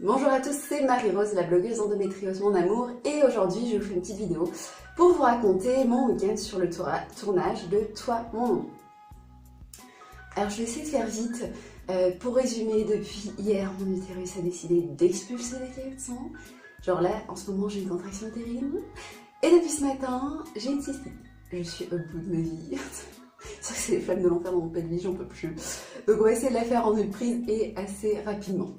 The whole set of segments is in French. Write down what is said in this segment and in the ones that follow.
Bonjour à tous, c'est Marie-Rose, la blogueuse endométriose mon amour, et aujourd'hui je vous fais une petite vidéo pour vous raconter mon week-end sur le tournage de Toi mon nom. Alors je vais essayer de faire vite. Pour résumer, depuis hier, mon utérus a décidé d'expulser des caillots de sang. Genre là, en ce moment, j'ai une contraction terrible. Et depuis ce matin, j'ai une cystite. Je suis au bout de ma vie. C'est vrai que c'est les flammes de l'enfer dans mon pelvis, j'en peux plus. Donc on va essayer de la faire en une prise et assez rapidement.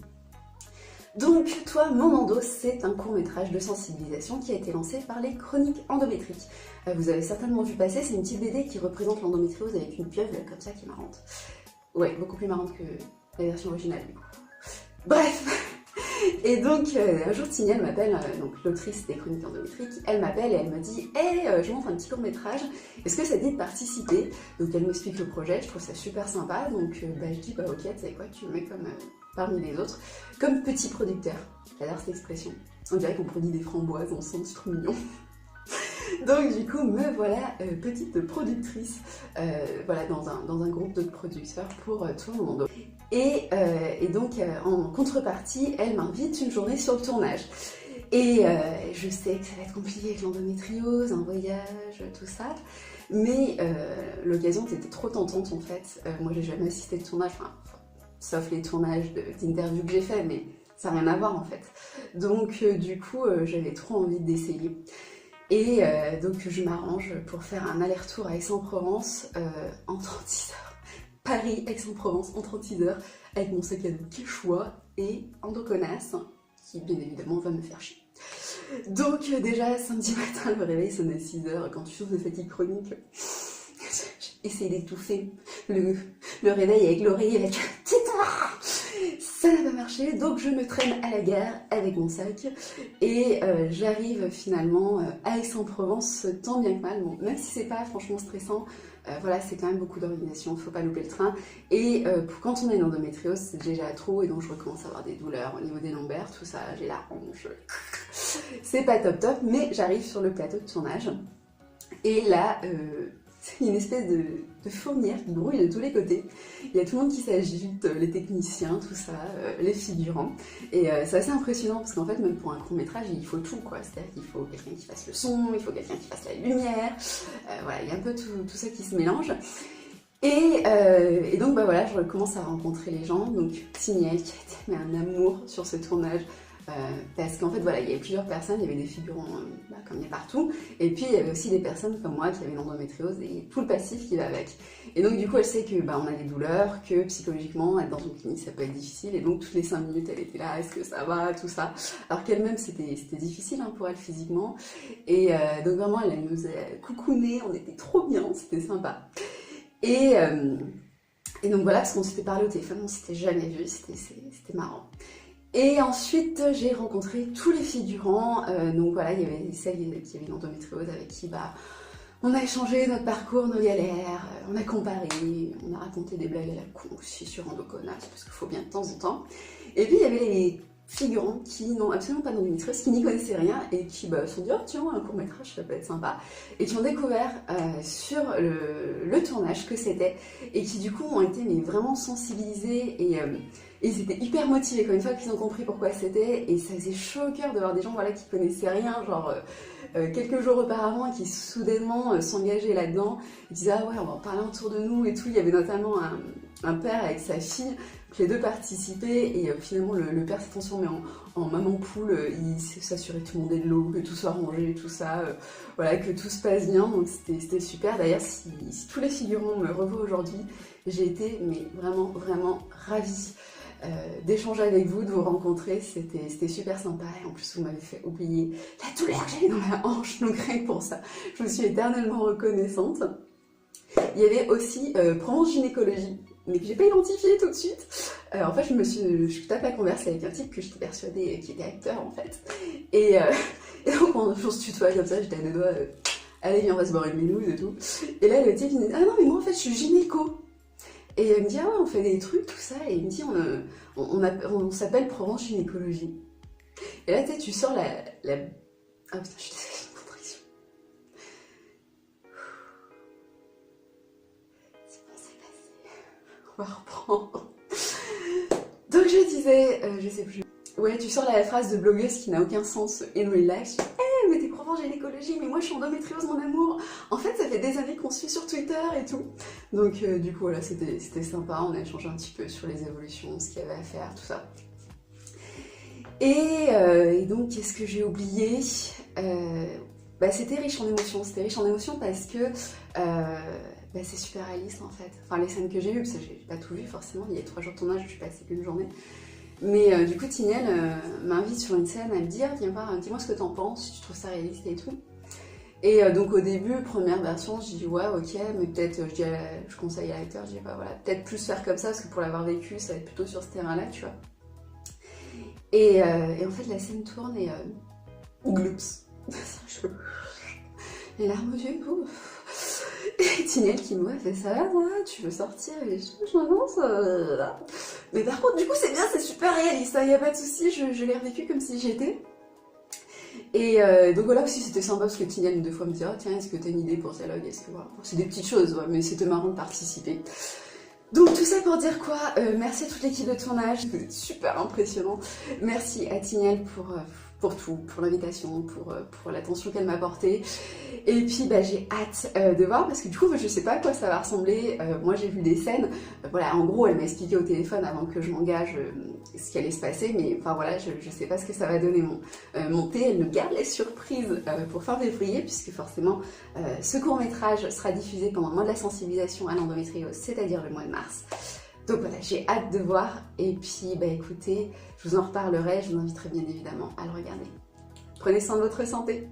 Donc, Toi, mon endo, c'est un court-métrage de sensibilisation qui a été lancé par les Chroniques endométriques. Vous avez certainement vu passer, c'est une petite BD qui représente l'endométriose avec une pieuvre comme ça qui est marrante. Ouais, beaucoup plus marrante que la version originale du coup. Bref. Et donc, un jour, Tignal m'appelle, donc l'autrice des Chroniques endométriques, elle m'appelle et elle me dit « Hey, je montre un petit court-métrage, est-ce que ça te dit de participer ?» Donc elle m'explique le projet, je trouve ça super sympa, donc je dis « Bah ok, tu sais quoi, tu me mets comme parmi les autres, comme petit producteur. » J'adore cette expression. On dirait qu'on produit des framboises ensemble, c'est trop mignon. Donc du coup, me voilà petite productrice voilà, dans un groupe d'autres producteurs pour Toi mon endo. Et donc en contrepartie, elle m'invite une journée sur le tournage. Et je sais que ça va être compliqué avec l'endométriose, un voyage, tout ça. Mais l'occasion était trop tentante en fait. Moi j'ai jamais assisté de tournage, enfin, sauf les tournages d'interviews que j'ai fait, mais ça n'a rien à voir en fait. Donc du coup, j'avais trop envie d'essayer. Et donc je m'arrange pour faire un aller-retour à Aix-en-Provence en 36 heures. Paris, Aix-en-Provence en 36 heures avec mon sac à dos Quechua et Endoconasse qui bien évidemment va me faire chier. Donc déjà samedi matin le réveil sonne à 6 heures quand tu souffres de fatigue chronique. J'essaie d'étouffer le réveil avec l'oreille avec un petit ça n'a pas marché, donc je me traîne à la gare avec mon sac et j'arrive finalement à Aix-en-Provence tant bien que mal, bon, même si c'est pas franchement stressant, voilà, c'est quand même beaucoup d'organisation, faut pas louper le train. Et quand on a une endométriose, c'est déjà trop et donc je recommence à avoir des douleurs au niveau des lombaires, tout ça, j'ai la hanche, c'est pas top, mais j'arrive sur le plateau de tournage et là, c'est une espèce de fourmilière qui grouille de tous les côtés. Il y a tout le monde qui s'agite, les techniciens, tout ça, les figurants. Et c'est assez impressionnant parce qu'en fait, même pour un court-métrage, il faut tout, quoi. C'est-à-dire qu'il faut quelqu'un qui fasse le son, il faut quelqu'un qui fasse la lumière. Voilà, il y a un peu tout ça qui se mélange. Et donc, bah voilà, je commence à rencontrer les gens. Donc, Tignal qui a été un amour sur ce tournage. Parce qu'en fait voilà, il y avait plusieurs personnes, il y avait des figurants comme il y a partout, et puis il y avait aussi des personnes comme moi qui avaient l'endométriose et tout le passif qui va avec. Et donc du coup elle sait que on a des douleurs, que psychologiquement être dans une clinique ça peut être difficile, et donc toutes les 5 minutes elle était là, est-ce que ça va, tout ça, alors qu'elle-même c'était difficile pour elle physiquement, et donc vraiment elle nous a coucouné, on était trop bien, c'était sympa. Et donc voilà, parce qu'on s'était parlé au téléphone, on s'était jamais vu, c'était marrant. Et ensuite, j'ai rencontré tous les figurants, donc voilà, il y avait celle qui avait une endométriose avec qui on a échangé notre parcours, nos galères, on a comparé, on a raconté des blagues à la con aussi sur Endoconasse, parce qu'il faut bien de temps en temps. Et puis il y avait les figurants qui n'ont absolument pas d'endométriose, qui n'y connaissaient rien et qui se sont dit « Oh tiens, un court-métrage, ça peut être sympa » et qui ont découvert sur le tournage que c'était et qui du coup ont été vraiment sensibilisés et ils étaient hyper motivés quand une fois qu'ils ont compris pourquoi c'était, et ça faisait chaud au cœur de voir des gens voilà, qui connaissaient rien, genre quelques jours auparavant, qui soudainement s'engageaient là-dedans, ils disaient ah ouais on va en parler autour de nous et tout. Il y avait notamment un père avec sa fille, donc les deux participaient et finalement le père s'est transformé en maman poule, il s'assurait que tout le monde ait de l'eau, que tout soit rangé, tout ça, voilà, que tout se passe bien, donc c'était super. D'ailleurs si tous les figurants me revoient aujourd'hui, j'ai été mais vraiment ravie d'échanger avec vous, de vous rencontrer, c'était super sympa, et en plus vous m'avez fait oublier la douleur que j'avais dans la hanche, donc rien que pour ça, je me suis éternellement reconnaissante. Il y avait aussi Provence Gynécologie, mais que j'ai pas identifié tout de suite. En fait, je tape la converse avec un type que j'étais persuadée qui était acteur en fait, et donc on se tutoie comme ça, j'étais à deux doigts, allez viens on va se boire une minouze et tout, et là le type il me dit ah non mais moi en fait je suis gynéco. Et elle me dit, ah ouais, on fait des trucs, tout ça, et il me dit, on s'appelle Provence Gynécologie. Et là, tu sors la... Ah putain, je suis désolée, c'est une contraction. C'est bon, c'est passé. On va reprendre. Donc je disais, je sais plus. Ouais, tu sors la phrase de blogueuse qui n'a aucun sens in real life. Eh, mais t'es prof en gynécologie, mais moi je suis endométriose, mon amour. En fait, ça fait des années qu'on se suit sur Twitter et tout. Donc, du coup, voilà, c'était sympa. On a échangé un petit peu sur les évolutions, ce qu'il y avait à faire, tout ça. Et donc, qu'est-ce que j'ai oublié? C'était riche en émotions. C'était riche en émotions parce que c'est super réaliste en fait. Enfin, les scènes que j'ai vues, parce que j'ai pas tout vu forcément. Il y a 3 jours de tournage, je suis passée qu'une journée. Mais du coup, Tiniel m'invite sur une scène à me dire viens voir, dis-moi ce que t'en penses, si tu trouves ça réaliste et tout. Et donc au début, première version, je dis ouais, ok, mais peut-être, je conseille à l'acteur, je dis bah voilà, peut-être plus faire comme ça, parce que pour l'avoir vécu, ça va être plutôt sur ce terrain-là, tu vois. Et en fait, la scène tourne et gloups. Les larmes aux yeux, tout. Et Tiniel qui me voit, fait ça va, tu veux sortir? Et je m'annonce. Mais par contre, du coup, c'est bien, c'est super réaliste, il n'y a pas de souci, je l'ai revécu comme si j'y étais. Et donc voilà, aussi c'était sympa parce que Tiniel une 2 fois me dit oh, tiens, est-ce que t'as une idée pour ce dialogue? Est-ce que voilà, c'est des petites choses, ouais, mais c'était marrant de participer. Donc tout ça pour dire quoi, merci à toute l'équipe de tournage, c'était super impressionnant. Merci à Tiniel pour tout, pour l'invitation, pour l'attention qu'elle m'a portée. Et puis j'ai hâte de voir parce que du coup je sais pas à quoi ça va ressembler. Moi j'ai vu des scènes, voilà, en gros elle m'a expliqué au téléphone avant que je m'engage ce qui allait se passer, mais enfin voilà, je sais pas ce que ça va donner monter. Elle me garde les surprises pour fin février puisque forcément ce court-métrage sera diffusé pendant le mois de la sensibilisation à l'endométriose, c'est-à-dire le mois de mars. Donc voilà, j'ai hâte de voir et puis écoutez, je vous en reparlerai, je vous inviterai bien évidemment à le regarder. Prenez soin de votre santé.